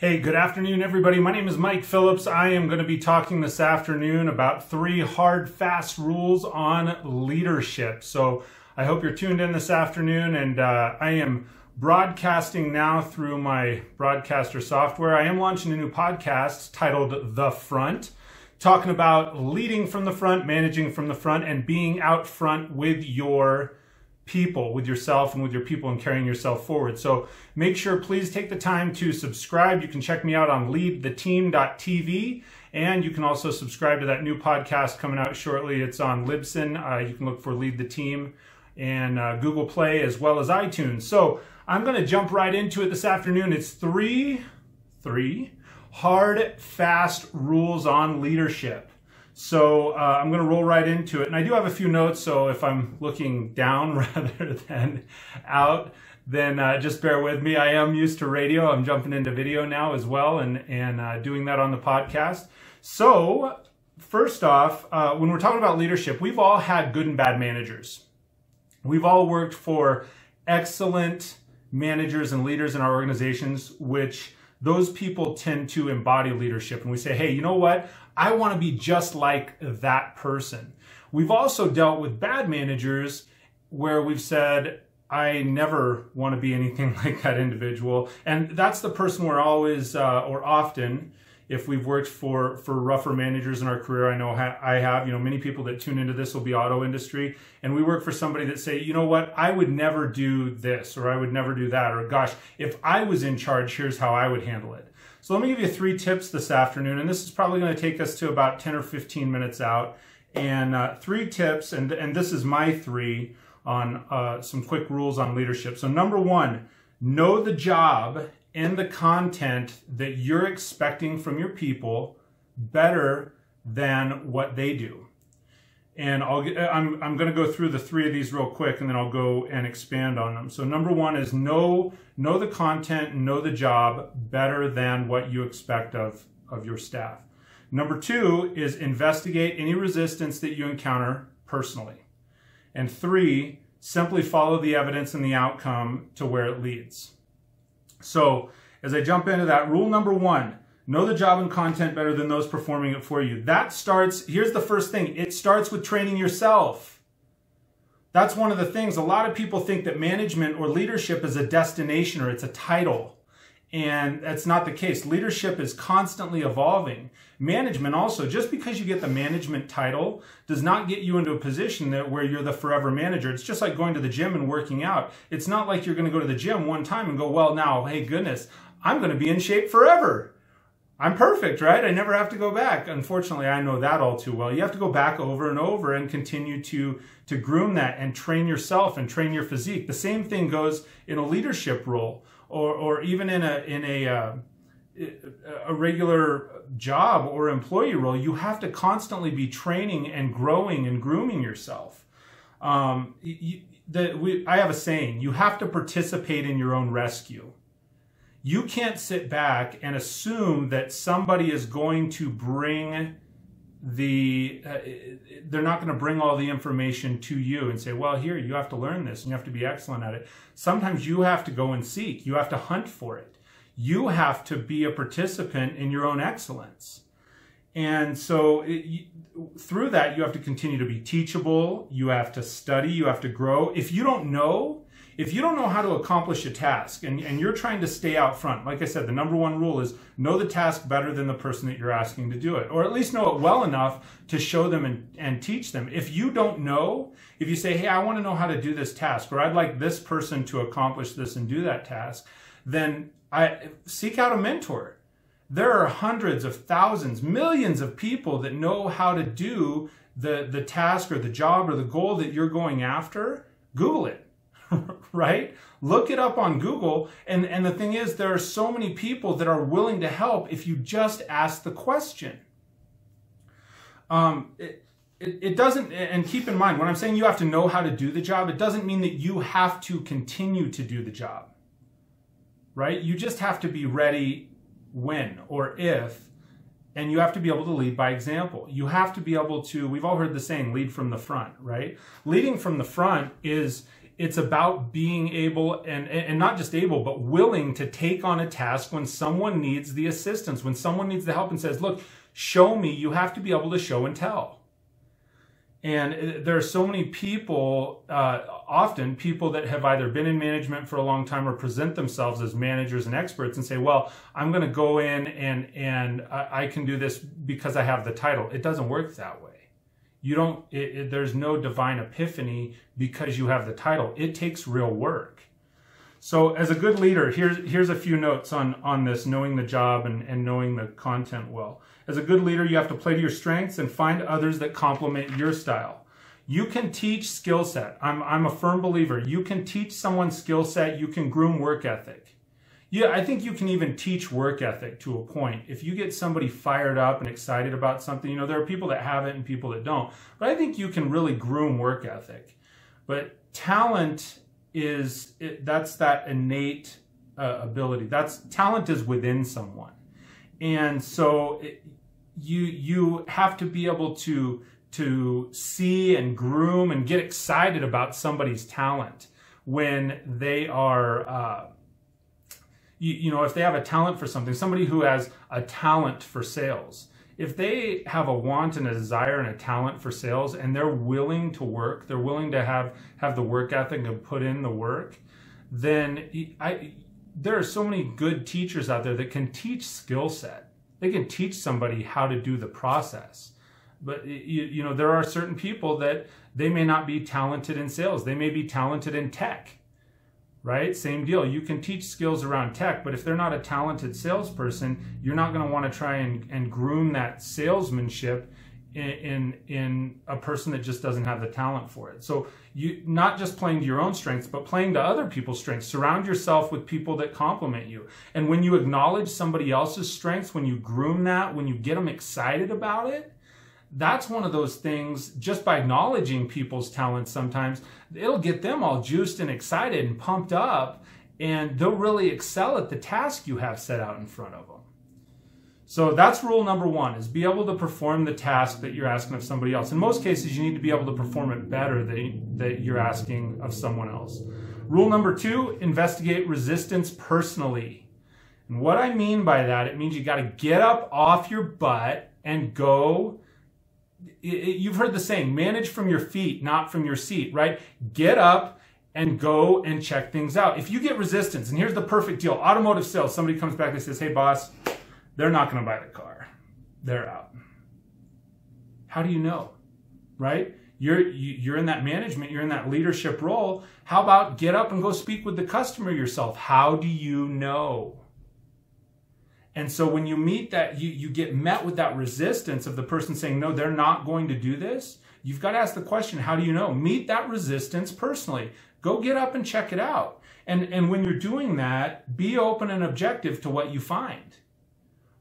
Hey, good afternoon, everybody. My name is Mike Phillips. I am going to be talking this afternoon about 3 hard, fast rules on leadership. So I hope you're tuned in this afternoon, and I am broadcasting now through my broadcaster software. I am launching a new podcast titled The Front, talking about leading from the front, managing from the front, and being out front with your people, with yourself and with your people, and carrying yourself forward. So make sure, please take the time to subscribe. You can check me out on leadtheteam.tv, and you can also subscribe to that new podcast coming out shortly. It's on Libsyn. You can look for Lead the Team and Google Play as well as iTunes. So I'm going to jump right into it this afternoon. It's three hard, fast rules on leadership. So I'm going to roll right into it. And I do have a few notes, so if I'm looking down rather than out, then just bear with me. I am used to radio. I'm jumping into video now as well, and doing that on the podcast. So first off, when we're talking about leadership, we've all had good and bad managers. We've all worked for excellent managers and leaders in our organizations, which those people tend to embody leadership. And we say, hey, you know what? I want to be just like that person. We've also dealt with bad managers where we've said, I never want to be anything like that individual. And that's the person we're always, or often, if we've worked for rougher managers in our career, I know I have, many people that tune into this will be auto industry, and we work for somebody that say, you know what, I would never do this, or I would never do that, or gosh, if I was in charge, here's how I would handle it. So let me give you 3 tips this afternoon, and this is probably going to take us to about 10 or 15 minutes out, and 3 tips, and this is my 3 on some quick rules on leadership. So number 1, know the job and the content that you're expecting from your people better than what they do. And I'm going to go through the 3 of these real quick, and then I'll go and expand on them. So number 1 is know the content, know the job better than what you expect of your staff. Number 2 is investigate any resistance that you encounter personally. And 3, simply follow the evidence and the outcome to where it leads. So as I jump into that, rule number 1, know the job and content better than those performing it for you. That starts, here's the first thing, it starts with training yourself. That's one of the things. A lot of people think that management or leadership is a destination or it's a title. And that's not the case. Leadership is constantly evolving. Management also, just because you get the management title does not get you into a position where you're the forever manager. It's just like going to the gym and working out. It's not like you're going to go to the gym one time and go, well, now, hey, goodness, I'm going to be in shape forever. I'm perfect, right? I never have to go back. Unfortunately, I know that all too well. You have to go back over and over and continue to groom that and train yourself and train your physique. The same thing goes in a leadership role. Or even in a regular job or employee role, you have to constantly be training and growing and grooming yourself. I have a saying, you have to participate in your own rescue. You can't sit back and assume that somebody is going to bring they're not going to bring all the information to you and say, well, here, you have to learn this and you have to be excellent at it. Sometimes you have to go and seek. You have to hunt for it. You have to be a participant in your own excellence. And so through that, you have to continue to be teachable. You have to study. You have to grow. If you don't know how to accomplish a task and you're trying to stay out front, like I said, the number 1 rule is know the task better than the person that you're asking to do it, or at least know it well enough to show them and teach them. If you don't know, if you say, hey, I want to know how to do this task, or I'd like this person to accomplish this and do that task, then seek out a mentor. There are hundreds of thousands, millions of people that know how to do the task or the job or the goal that you're going after. Google it. Right? Look it up on Google. And the thing is, there are so many people that are willing to help if you just ask the question. It doesn't, and keep in mind, when I'm saying you have to know how to do the job, it doesn't mean that you have to continue to do the job. Right? You just have to be ready when or if, and you have to be able to lead by example. You have to be able to, we've all heard the saying, lead from the front, right? Leading from the front is it's about being able and not just able, but willing to take on a task when someone needs the assistance, when someone needs the help and says, look, show me. You have to be able to show and tell. And there are so many people, often people that have either been in management for a long time or present themselves as managers and experts and say, well, I'm going to go in and I can do this because I have the title. It doesn't work that way. You don't, there's no divine epiphany because you have the title. It takes real work. So as a good leader, here's a few notes on this, knowing the job and knowing the content well. As a good leader, you have to play to your strengths and find others that complement your style. You can teach skill set. I'm a firm believer. You can teach someone skill set. You can groom work ethic. Yeah, I think you can even teach work ethic to a point. If you get somebody fired up and excited about something, you know, there are people that have it and people that don't. But I think you can really groom work ethic. But talent that's that innate ability. Talent is within someone. And so you have to be able to see and groom and get excited about somebody's talent when they are, you know, if they have a talent for something, somebody who has a talent for sales, if they have a want and a desire and a talent for sales and they're willing to work, they're willing to have the work ethic and put in the work, then there are so many good teachers out there that can teach skill set. They can teach somebody how to do the process. But you know, there are certain people that they may not be talented in sales. They may be talented in tech, right? Same deal. You can teach skills around tech, but if they're not a talented salesperson, you're not going to want to try and groom that salesmanship in a person that just doesn't have the talent for it. So you not just playing to your own strengths, but playing to other people's strengths. Surround yourself with people that complement you. And when you acknowledge somebody else's strengths, when you groom that, when you get them excited about it, that's one of those things, just by acknowledging people's talents sometimes, it'll get them all juiced and excited and pumped up, and they'll really excel at the task you have set out in front of them. So that's rule number one, is be able to perform the task that you're asking of somebody else. In most cases, you need to be able to perform it better than you're asking of someone else. Rule number two, investigate resistance personally. And what I mean by that, it means you got to get up off your butt and go. You've heard the saying, manage from your feet, not from your seat, right? Get up and go and check things out. If you get resistance, and here's the perfect deal, automotive sales, somebody comes back and says, hey boss, they're not going to buy the car. They're out. How do you know, right? You're in that management, you're in that leadership role. How about get up and go speak with the customer yourself? How do you know? And so when you meet that, you get met with that resistance of the person saying, no, they're not going to do this. You've got to ask the question, how do you know? Meet that resistance personally. Go get up and check it out. And when you're doing that, be open and objective to what you find.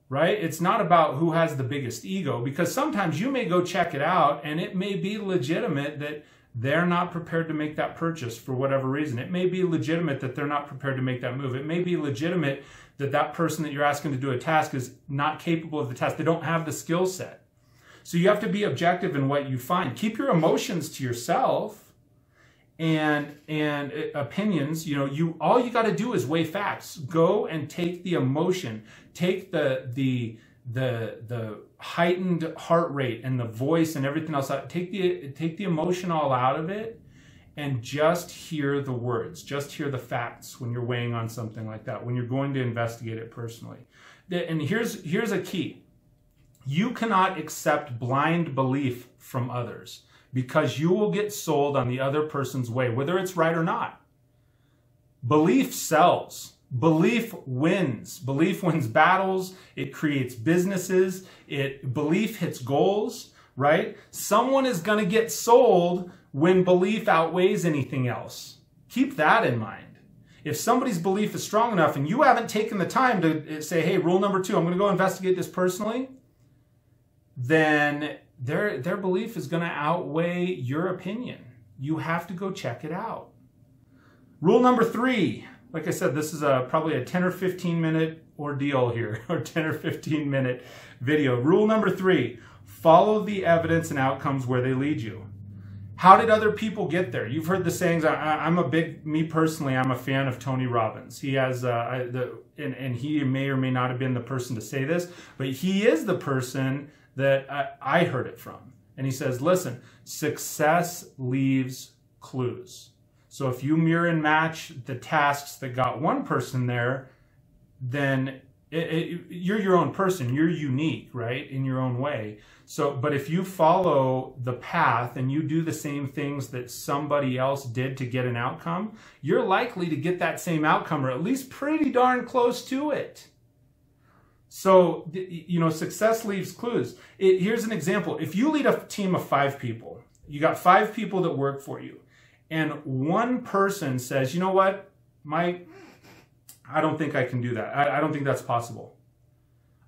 Right? It's not about who has the biggest ego, because sometimes you may go check it out and it may be legitimate that they're not prepared to make that purchase for whatever reason. It may be legitimate that they're not prepared to make that move. It may be legitimate that that person that you're asking to do a task is not capable of the task. They don't have the skill set. So you have to be objective in what you find. Keep your emotions to yourself and opinions. You know, all you got to do is weigh facts. Go and take the emotion, take the heightened heart rate and the voice and everything else out. Take the emotion all out of it and just hear the words. Just hear the facts when you're weighing on something like that, when you're going to investigate it personally. And here's a key. You cannot accept blind belief from others, because you will get sold on the other person's way, whether it's right or not. Belief sells. Belief wins. Belief wins battles. It creates businesses. Belief hits goals, right? Someone is going to get sold when belief outweighs anything else. Keep that in mind. If somebody's belief is strong enough and you haven't taken the time to say, hey, rule number 2, I'm going to go investigate this personally, then their belief is going to outweigh your opinion. You have to go check it out. Rule number 3, like I said, this is probably a 10 or 15 minute ordeal here, or 10 or 15 minute video. Rule number 3, follow the evidence and outcomes where they lead you. How did other people get there? You've heard the sayings. Me personally, I'm a fan of Tony Robbins. He has, and he may or may not have been the person to say this, but he is the person that I heard it from. And he says, listen, success leaves clues. So if you mirror and match the tasks that got one person there, then you're your own person. You're unique, right, in your own way. So, but if you follow the path and you do the same things that somebody else did to get an outcome, you're likely to get that same outcome, or at least pretty darn close to it. So, you know, success leaves clues. Here's an example. If you lead a team of 5 people, you got 5 people that work for you, and one person says, you know what, Mike, I don't think I can do that. I don't think that's possible.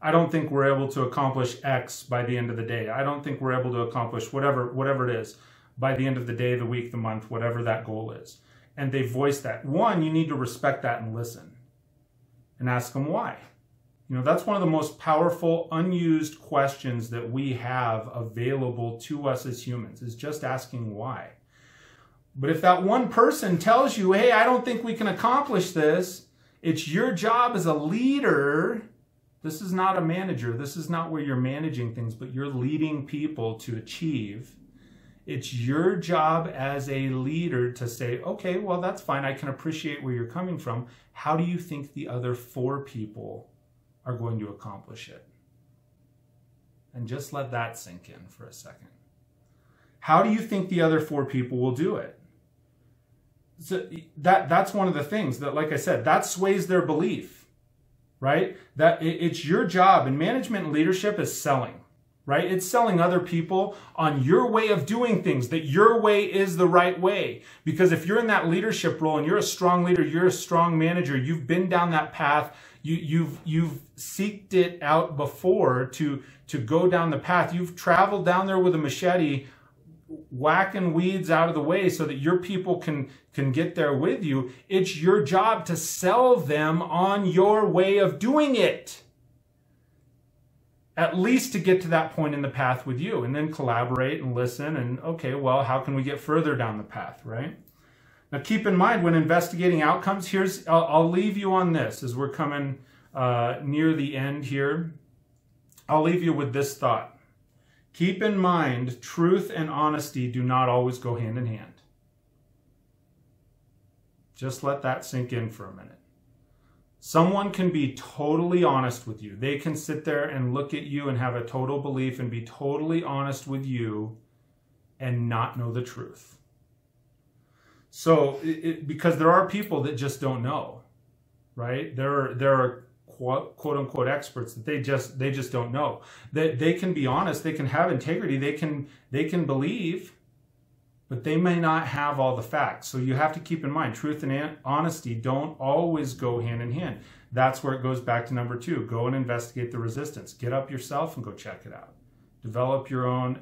I don't think we're able to accomplish X by the end of the day. I don't think we're able to accomplish whatever it is by the end of the day, the week, the month, whatever that goal is. And they voice that. One, you need to respect that and listen and ask them why. You know, that's one of the most powerful, unused questions that we have available to us as humans, is just asking why. But if that one person tells you, hey, I don't think we can accomplish this, it's your job as a leader. This is not a manager. This is not where you're managing things, but you're leading people to achieve. It's your job as a leader to say, okay, well, that's fine. I can appreciate where you're coming from. How do you think the other 4 people are going to accomplish it? And just let that sink in for a second. How do you think the other 4 people will do it? So that's one of the things that, like I said, that sways their belief, right? That it's your job, and management and leadership is selling, right? It's selling other people on your way of doing things, that your way is the right way. Because if you're in that leadership role and you're a strong leader, you're a strong manager, you've been down that path, you've seeked it out before to go down the path. You've traveled down there with a machete, whacking weeds out of the way so that your people can get there with you. It's your job to sell them on your way of doing it, at least to get to that point in the path with you, and then collaborate and listen and, okay, well, how can we get further down the path, right? Now, keep in mind when investigating outcomes, I'll leave you on this as we're coming near the end here. I'll leave you with this thought. Keep in mind, truth and honesty do not always go hand in hand. Just let that sink in for a minute. Someone can be totally honest with you. They can sit there and look at you and have a total belief and be totally honest with you and not know the truth. So, because there are people that just don't know, right? There are quote unquote experts that they just don't know. That they can be honest, they can have integrity, they can believe, but they may not have all the facts. So you have to keep in mind, truth and honesty don't always go hand in hand. That's where it goes back to number 2. Go and investigate the resistance. Get up yourself and go check it out. Develop your own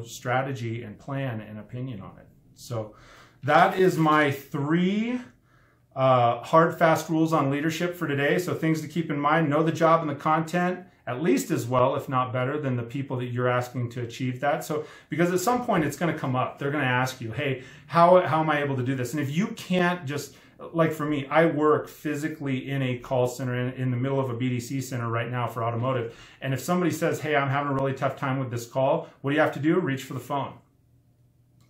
strategy and plan and opinion on it. So that is my 3 hard, fast rules on leadership for today. So things to keep in mind: know the job and the content at least as well, if not better, than the people that you're asking to achieve that. So, because at some point it's going to come up. They're going to ask you, hey, how am I able to do this? And if you can't just, like for me, I work physically in a call center in the middle of a BDC center right now for automotive. And if somebody says, hey, I'm having a really tough time with this call, what do you have to do? Reach for the phone.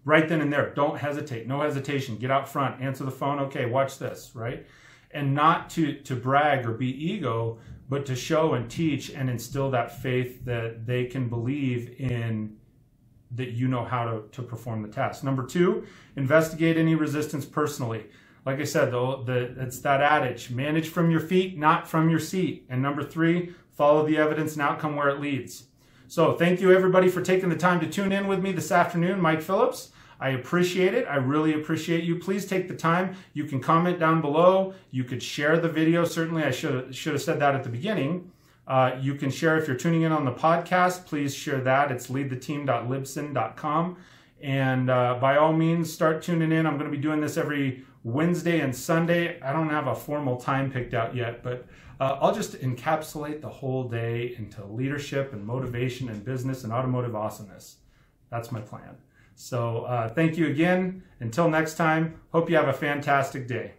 Right then and there. Don't hesitate. No hesitation. Get out front. Answer the phone. Okay, watch this, right? And not to brag or be ego, but to show and teach and instill that faith that they can believe in, that you know how to perform the task. Number 2, investigate any resistance personally. Like I said, it's that adage, manage from your feet, not from your seat. And number 3, follow the evidence and outcome where it leads. So thank you everybody for taking the time to tune in with me this afternoon. Mike Phillips. I appreciate it. I really appreciate you. Please take the time. You can comment down below. You could share the video. Certainly, I should have said that at the beginning. You can share if you're tuning in on the podcast. Please share that. It's leadtheteam.libsyn.com. And by all means, start tuning in. I'm going to be doing this every Wednesday and Sunday. I don't have a formal time picked out yet, but I'll just encapsulate the whole day into leadership and motivation and business and automotive awesomeness. That's my plan. So thank you again. Until next time, hope you have a fantastic day.